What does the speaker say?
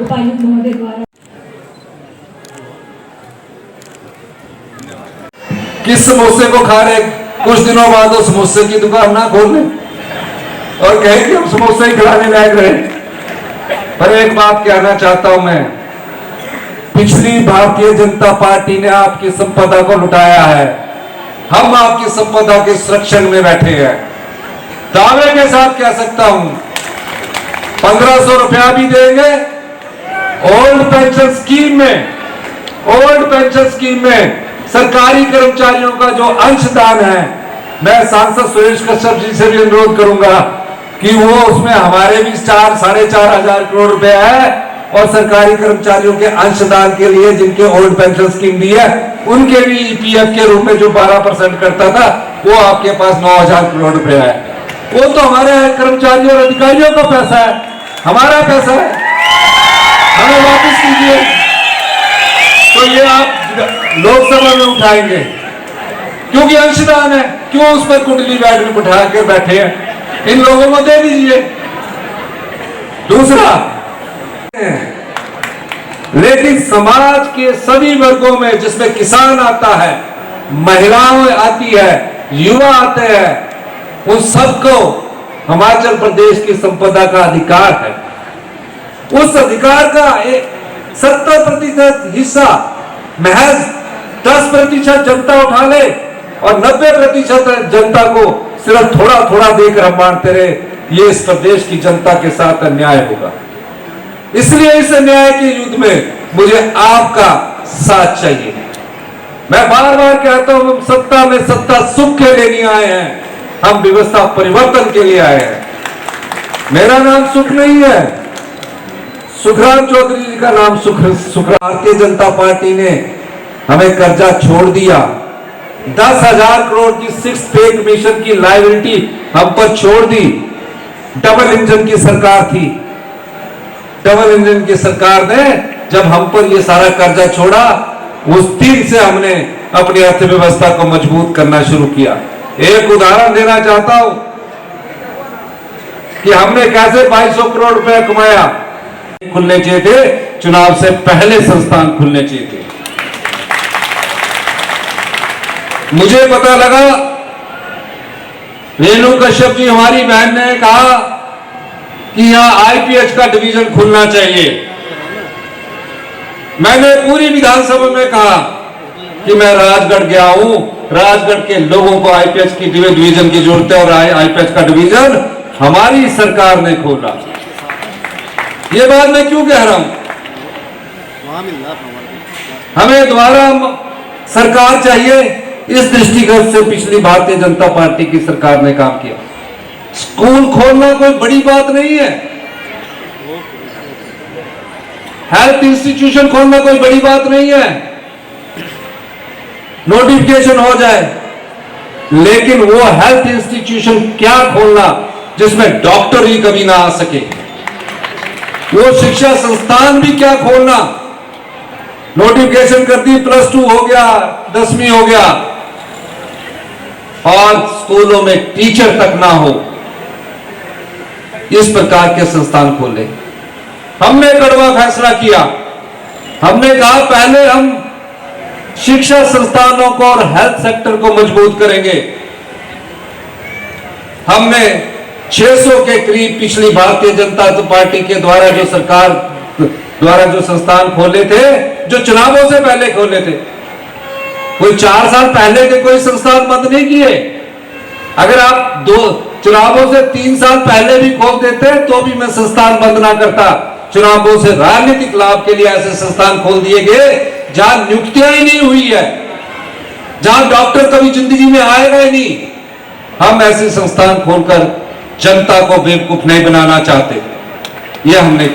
उपायुक्त महोदय द्वारा। किस समोसे को खा रहे, कुछ दिनों बाद उस समोसे की दुकान ना खोल लें और कहें कि हम समोसे ही खिलाने लायक रहे। पर एक बात कहना चाहता हूं मैं, पिछली भारतीय जनता पार्टी ने आपकी संपदा को लुटाया है, हम आपकी संपदा के संरक्षण में बैठे हैं। दावे के साथ कह सकता हूं 1500 रुपया भी देंगे ओल्ड पेंशन स्कीम में सरकारी कर्मचारियों का जो अंशदान है, मैं सांसद सुरेश कश्यप जी से भी अनुरोध करूंगा कि वो उसमें हमारे भी 4-4.5 हजार करोड़ रुपए है और सरकारी कर्मचारियों के अंशदान के लिए जिनके ओल्ड पेंशन स्कीम दी है उनके भी ईपीएफ के रूप में जो 12% करता था वो आपके पास 9,000 करोड़ रुपए है। वो तो हमारे कर्मचारियों और अधिकारियों का पैसा है, हमारा पैसा है, हमें वापस कीजिए। तो ये आप लोकसभा में उठाएंगे क्योंकि अंशदान है, क्यों उस पर कुंडली बैठ बिठा के बैठे हैं, इन लोगों को दे दीजिए। दूसरा, लेकिन समाज के सभी वर्गों में जिसमें किसान आता है, महिलाएं आती है, युवा आते हैं, उन सबको हिमाचल प्रदेश की संपदा का अधिकार है। उस अधिकार का 70% हिस्सा महज 10% जनता उठा ले और 90% जनता को सिर्फ थोड़ा थोड़ा देकर हम मानते रहे, ये इस प्रदेश की जनता के साथ अन्याय होगा। इसलिए इस अन्याय के युद्ध में मुझे आपका साथ चाहिए। मैं बार बार कहता हूं, हम सत्ता में सत्ता सुख के लिए नहीं आए हैं, हम व्यवस्था परिवर्तन के लिए आए हैं। मेरा नाम सुख नहीं है, सुखराम चौधरी जी का नाम सुख। भारतीय जनता पार्टी ने हमें कर्जा छोड़ दिया, 10,000 करोड़ की 6th पे कमीशन की लायबिलिटी हम पर छोड़ दी। डबल इंजन की सरकार थी, डबल इंजन की सरकार ने जब हम पर ये सारा कर्जा छोड़ा, उस दिन से हमने अपनी अर्थव्यवस्था को मजबूत करना शुरू किया। एक उदाहरण देना चाहता हूं कि हमने कैसे 2200 करोड़ रुपए कमाया। खुलने चाहिए थे, चुनाव से पहले संस्थान खुलने चाहिए थे। मुझे पता लगा रेणु कश्यप जी हमारी बहन ने कहा कि यहां आईपीएच का डिवीजन खुलना चाहिए। मैंने पूरी विधानसभा में कहा कि मैं राजगढ़ गया हूं, राजगढ़ के लोगों को आईपीएच की डिवीजन की जरूरत है और आईपीएच का डिवीजन हमारी सरकार ने खोला। ये बात मैं क्यों कह रहा हूं, हमें दोबारा सरकार चाहिए। इस दृष्टिगत से पिछली भारतीय जनता पार्टी की सरकार ने काम किया। स्कूल खोलना कोई बड़ी बात नहीं है, हेल्थ इंस्टीट्यूशन खोलना कोई बड़ी बात नहीं है, नोटिफिकेशन हो जाए, लेकिन वो हेल्थ इंस्टीट्यूशन क्या खोलना जिसमें डॉक्टर ही कभी ना आ सके, वो शिक्षा संस्थान भी क्या खोलना। नोटिफिकेशन कर दी, +2 हो गया, 10वीं हो गया और स्कूलों में टीचर तक ना हो, इस प्रकार के संस्थान खोले। हमने कड़वा फैसला किया, हमने कहा पहले हम शिक्षा संस्थानों को और हेल्थ सेक्टर को मजबूत करेंगे। हमने 600 के करीब पिछली भारतीय जनता पार्टी के द्वारा जो सरकार द्वारा जो संस्थान खोले थे, जो चुनावों से पहले खोले थे, कोई 4 साल पहले के कोई संस्थान बंद नहीं किए। अगर आप 2 चुनावों से 3 साल पहले भी खोल देते तो भी मैं संस्थान बंद ना करता। चुनावों से राजनीतिक लाभ के लिए ऐसे संस्थान खोल दिए गए जहां नियुक्तियां ही नहीं हुई है, जहां डॉक्टर कभी जिंदगी में आएगा ही नहीं। हम ऐसे संस्थान खोलकर जनता को बेवकूफ नहीं बनाना चाहते, यह हमने